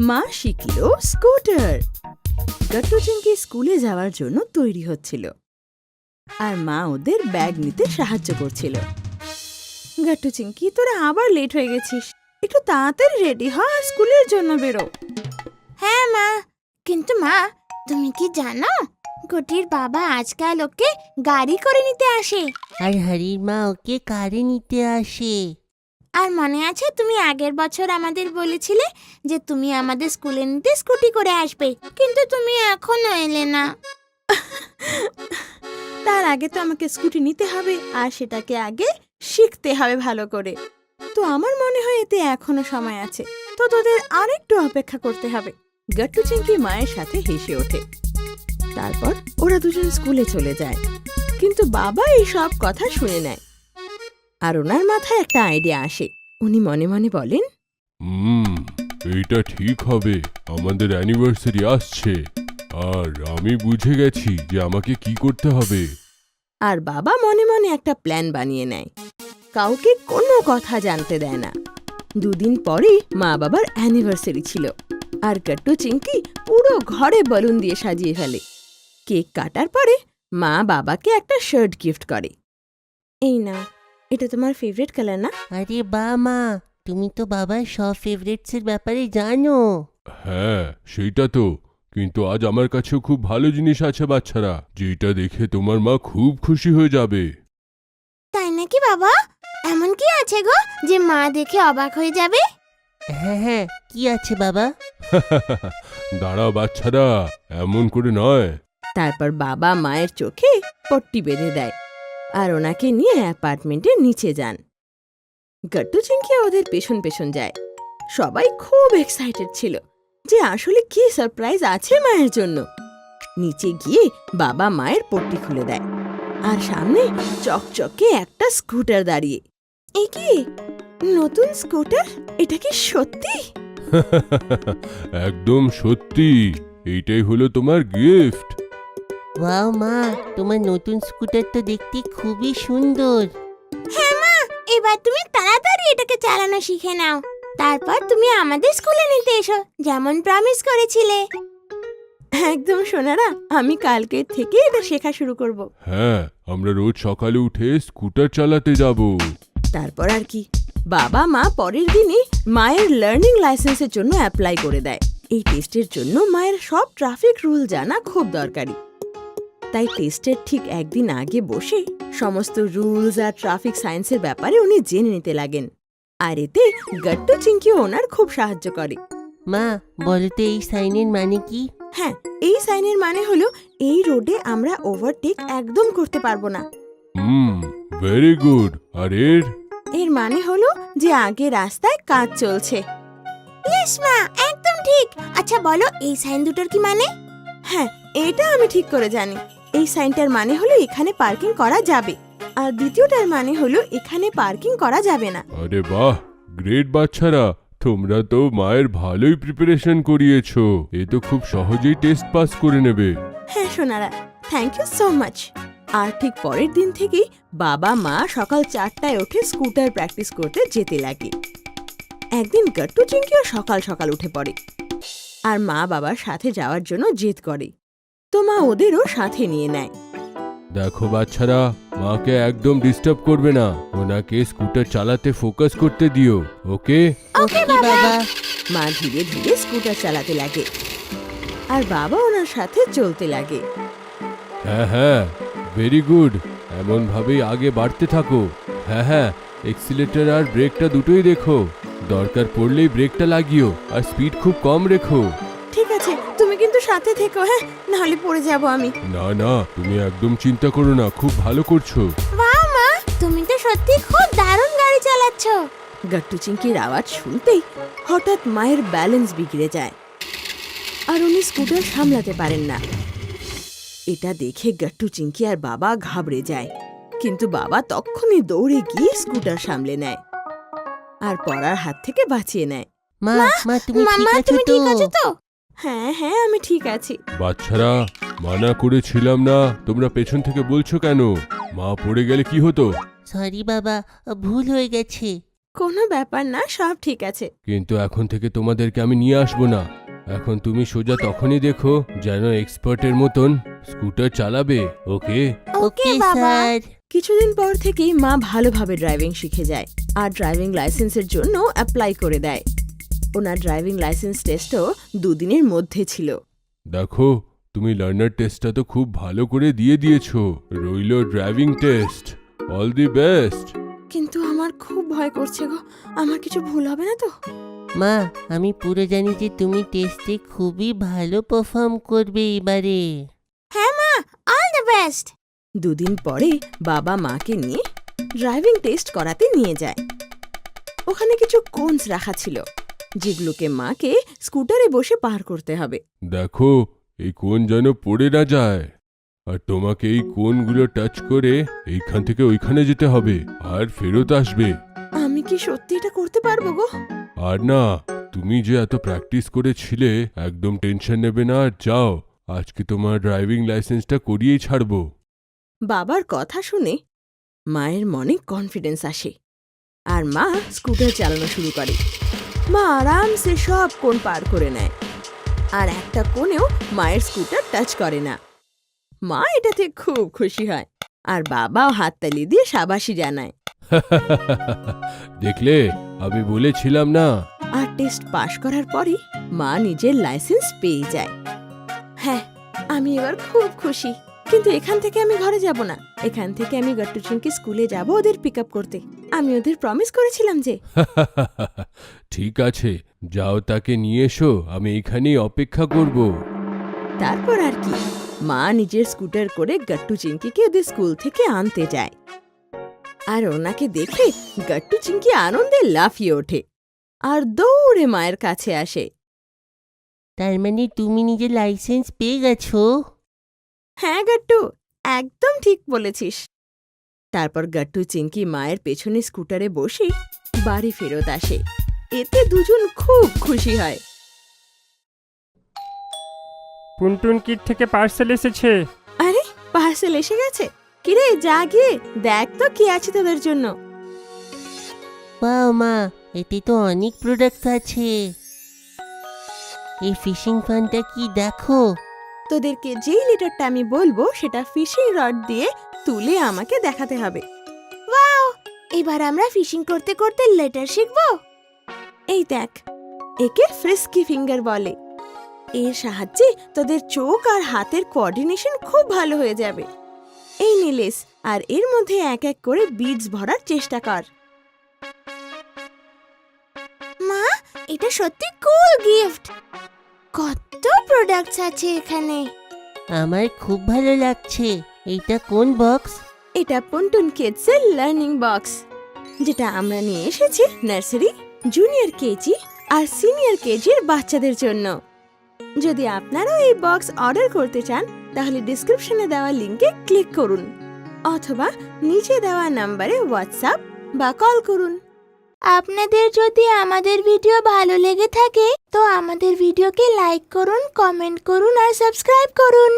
মা শিখল স্কুটার। গট্টু চিংকি স্কুলে যাওয়ার জন্য তৈরি হচ্ছিল আর মা ওদের ব্যাগ নিতে সাহায্য করছিল। গট্টু চিংকি, তোরা আবার লেট হয়ে গেছিস, একটু তাড়াতাড়ি রেডি হ আর স্কুলের জন্য বেরো। হ্যাঁ মা, কিন্তু মা তুমি কি জানো গটির বাবা আজকাল ওকে গাড়ি করে নিতে আসে। আর হরির মা ওকে কারে নিতে আসে। আর মনে আছে তুমি আগের বছর আমাদের বলেছিলে যে তুমি আমাদের স্কুলে নিতে স্কুটি করে আসবে, কিন্তু তুমি এখনো এলে না। তার আগে তো আমাকে স্কুটি নিতে হবে আর সেটাকে আগে শিখতে হবে ভালো করে। তো আমার মনে হয় এতে এখনো সময় আছে, তো তোদের আরেকটু অপেক্ষা করতে হবে। গট্টু চিংকি মায়ের সাথে হেসে ওঠে। তারপর ওরা দুজন স্কুলে চলে যায়, কিন্তু বাবা এই সব কথা শুনে নেয়। আর ওনার মাথায় একটা আইডিয়া আসে। উনি মনে মনে বলেন, এইটা ঠিক হবে, আমাদের অ্যানিভার্সারি আসছে আর আমি বুঝে গেছি যে আমাকে কি করতে হবে। আর বাবা মনে মনে একটা প্ল্যান বানিয়ে নেয়। কাউকে কোনো কথা জানতে দেয় না। দুদিন পরেই মা বাবার অ্যানিভার্সারি ছিল আর গট্টু চিংকি পুরো ঘরে বেলুন দিয়ে সাজিয়ে ফেলে। কেক কাটার পরে মা বাবাকে একটা শার্ট গিফট করে। এই না, এটা তোমার ফেভারিট কালার না? আরে বা মা, তুমি তো বাবার সব ফেভারিটসের ব্যাপারে জানো। হ্যাঁ সেইটা তো, কিন্তু আজ আমার কাছেও খুব ভালো জিনিস আছে বাচ্চারা, যেটা দেখে তোমার মা খুব খুশি হয়ে যাবে। তাই নাকি বাবা? এমন কি আছে গো যে মা দেখে অবাক হয়ে যাবে? হ্যাঁ হ্যাঁ, কি আছে বাবা? দাঁড়াও বাচ্চারা, এমন করে নয়। তারপর বাবা মায়ের চোখে পট্টি বেঁধে দেয় আর ওনাকে নিয়ে অ্যাপার্টমেন্টের নিচে যান। গট্টু চিংকি ওদের পেছন পেছন যায়। সবাই খুব এক্সাইটেড ছিল যে আসলে কি সারপ্রাইজ আছে মায়ের জন্য। নিচে গিয়ে বাবা মায়ের পট্টি খুলে দেয় আর সামনে চকচকে একটা স্কুটার দাঁড়িয়ে। এ কি নতুন স্কুটার? এটা কি সত্যি? একদম সত্যি, এইটাই হলো তোমার গিফট। ওয়াও মা, তোমার নতুন স্কুটার তো দেখতে খুবই সুন্দর। হ্যাঁ মা, এবার তুমি তাড়াতাড়ি এটাকে চালানো শিখে নাও, তারপর তুমি আমাদের স্কুলে নিতে এসো যেমন প্রমিস করেছিলে। একদম সোনারা, আমি কালকে থেকে এটা শেখা শুরু করব। হ্যাঁ, আমরা রোজ সকালে উঠে স্কুটার চালাতে যাব। তারপর আর কি, বাবা মা পরের দিনই মায়ের লার্নিং লাইসেন্সের জন্য অ্যাপ্লাই করে দেয়। এই টেস্টের জন্য মায়ের সব ট্রাফিক রুল জানা খুব দরকারি। তাই টেস্টের ঠিক একদিন আগে বসে সমস্ত রুলস আর ট্রাফিক সায়েন্সের ব্যাপারে উনি জেনে নিতে লাগেন। আর এতে গট্টু চিংকি ওনার খুব সাহায্য করে। মা বলো তো এই সাইনের মানে কি? হ্যাঁ, এই সাইনের মানে হলো এই রোডে আমরা ওভারটেক একদম করতে পারবো না। Very good. আর এর মানে হলো যে আগে রাস্তায় কাজ চলছে। ইয়েস মা, একদম ঠিক। আচ্ছা বলো, এই সাইন দুটোর কি মানে? হ্যাঁ, এটা আমি ঠিক করে জানি। এই সাইনটার মানে হলো এখানে পার্কিং করা যাবে, আর দ্বিতীয়টার মানে হলো এখানে পার্কিং করা যাবে না। আরে বাহ, গ্রেট বাচ্চারা, তোমরা তো মায়ের ভালোই প্রিপারেশন করিয়েছো। এ তো খুব সহজেই টেস্ট পাস করে নেবে। হ্যাঁ Sonara, thank you so much. আর ঠিক পরের দিন থেকেই বাবা মা সকাল 4টায় উঠে স্কুটার প্র্যাকটিস করতে যেতে লাগে। একদিন গট্টু চিংকিও সকাল সকাল উঠে পড়ে আর মা বাবার সাথে যাওয়ার জন্য জেদ করে। তো মা ওদেরও সাথে নিয়ে নেয়। দেখো বাচ্চারা, মাকে একদম ডিস্টার্ব করবে না, ওনাকে স্কুটার চালাতে ফোকাস করতে দিও, ওকে? ওকে বাবা। মা ধীরে ধীরে স্কুটার চালাতে লাগে আর বাবা ওনার সাথে চলতে লাগে। হ্যাঁ হ্যাঁ, ভেরি গুড, এমন ভাবেই আগে বাড়তে থাকো। হ্যাঁ হ্যাঁ, এক্সিলেটর আর ব্রেকটা দুটোই দেখো, দরকার পড়লেই ব্রেকটা লাগিও আর স্পিড খুব কম রেখো। ঠিক আছে, তুমি কিন্তু সাথে থেকো, হ্যাঁ, নাহলে পড়ে যাব আমি। না না, তুমি একদম চিন্তা করো না, খুব ভালো করছো। বাহ মা, তুমি তো সত্যি খুব দারুণ গাড়ি চালাচ্ছ। গট্টু চিংকির আওয়াজ শুনতেই হঠাৎ মায়ের ব্যালেন্স বিগড়ে যায় আর উনি স্কুটার সামলাতে পারেন না। এটা দেখে গট্টু চিংকি আর বাবা ঘাবড়ে যায়, কিন্তু বাবা তখনই দৌড়ে গিয়ে স্কুটার সামলে নেয় আর পড়ার হাত থেকে বাঁচিয়ে নেয়। মা মা তুমি মামা, ঠিক তুমি ঠিক আছো আছো তো? তো? হ্যাঁ হ্যাঁ, আমি ঠিক আছি। বাচ্চারা, মানা করেছিলাম না, তোমরা পেছন থেকে বলছো কেন? মা পড়ে গেলে কি হতো? সরি বাবা, ভুল হয়ে গেছে। কোনো ব্যাপার না, সব ঠিক আছে। কিন্তু এখন থেকে তোমাদেরকে আমি নিয়ে আসবো না। এখন তুমি সোজা তখনই দেখো যেন এক্সপার্টের মতন স্কুটার চালাবে, ওকে? ওকে বাবা। স্যার। কিছুদিন পর থেকেই মা ভালোভাবে ড্রাইভিং শিখে যায় আর ড্রাইভিং লাইসেন্সের জন্য অ্যাপ্লাই করে দেয়। ওনার ড্রাইভিং লাইসেন্স টেস্টও 2 দিনের মধ্যে ছিল। দেখো, তুমি লার্নার টেস্টটা তো খুব ভালো করে দিয়ে দিয়েছো। রইল driving test. All the best. কিন্তু আমার খুব ভয় করছে গো, আমার কিছু ভুল হবে না তো? মা, আমি পুরো জানি যে তুমি টেস্টে খুবই ভালো পারফর্ম করবে এবারে। হ্যাঁ মা, অল দ্য বেস্ট। 2 দিন পরে বাবা মাকে নিয়ে ড্রাইভিং টেস্ট করাতে নিয়ে যায়। ওখানে কিছু কোনস রাখা ছিল যেগুলোকে মাকে স্কুটারে বসে পার করতে হবে। দেখো, এই কোণ যেন পড়ে না যায়। আর তোমাকে এই কোণগুলো টাচ করে এইখান থেকে ওইখানে যেতে হবে আর ফেরত আসবে। আমি কি সত্যি এটা করতে পারবো গো? আর না, তুমি যে এত প্র্যাকটিস করেছিলে, একদম টেনশন নেবে না আর যাও। আজকে তোমার ড্রাইভিং লাইসেন্সটা করিয়েই ছাড়বো। বাবার কথা শুনে মায়ের মনে কনফিডেন্স আসে আর মা স্কুটার চালানো শুরু করে। মা আরামসে সব কোণ পার করে নেয় আর একটা কোণেও মায়ের স্কুটার টাচ করে না। মা এটাতে খুব খুশি হয় আর বাবাও হাততালি দিয়ে সাবাসি জানায়। দেখলে, আমি বলেছিলাম না। আর টেস্ট পাশ করার পরই মা নিজের লাইসেন্স পেয়ে যায়। হ্যাঁ, আমি এবার খুব খুশি। কিন্তু এখান থেকে আমি ঘরে যাব না, এখান থেকে আমি গট্টু চিংকি স্কুলে যাব ওদের পিক আপ করতে। আমি ওদের প্রমিস করেছিলাম যে। ঠিক আছে, যাও, তাকে নিয়ে এসো, আমি এখানেই অপেক্ষা করব। তারপর আর কি, মা নিজের স্কুটার করে গট্টু চিংকিকে ওদের স্কুল থেকে আনতে যায়। আর ওনাকে দেখে গট্টু চিংকি আনন্দে লাফিয়ে ওঠে আর দৌড়ে মায়ের কাছে আসে। তার মানে তুমি নিজের লাইসেন্স পেয়ে গেছো? হ্যাঁ গট্টু, একদম ঠিক বলেছিস। তারপর গট্টু চিংকি মায়ের পেছনে স্কুটারে বসে বাড়ি ফেরত আসে। এতে দুজন খুব খুশি হয়। টুনটুন কিট থেকে পার্সেল এসেছে। আরে, পার্সেল এসে গেছে? কিরে, যা গিয়ে দেখ তো কি আছে তোদের জন্য। বাহ মা, এতে তো অনেক প্রোডাক্টস আছে। এই ফিশিং ফানটা কি দেখো। তোদেরকে যেই লিটারটা আমি বলবো সেটা ফিশিং রড দিয়ে তুলে আমাকে দেখাতে হবে। ওয়াও, এবার আমরা ফিশিং করতে করতে লেটার শিখবো। এই দেখ, একে ফ্রিস্কি ফিঙ্গার বলে। এর সাহায্যে তোদের চোখ আর হাতের কোঅর্ডিনেশন খুব ভালো হয়ে যাবে। এই নিলেস, আর এর মধ্যে এক এক করে বিডস ভরার চেষ্টা কর। মা, এটা সত্যি কুল গিফট। কত প্রোডাক্টস আছে এখানে। আমার খুব ভালো লাগছে। এইটা কোন বক্স? এটা পন্টুন কিডসের লার্নিং বক্স, যেটা আমরা নিয়ে এসেছি নার্সারি, জুনিয়র কেজি আর সিনিয়র কেজির বাচ্চাদের জন্য। যদি আপনারাও এই বক্স অর্ডার করতে চান তাহলে ডিসক্রিপশনে দেওয়া লিংকে ক্লিক করুন অথবা নিচে দেওয়া নম্বরে হোয়াটসঅ্যাপ বা কল করুন। আপনাদের যদি আমাদের ভিডিও ভালো লেগে থাকে তো আমাদের ভিডিওকে লাইক করুন, কমেন্ট করুন আর সাবস্ক্রাইব করুন।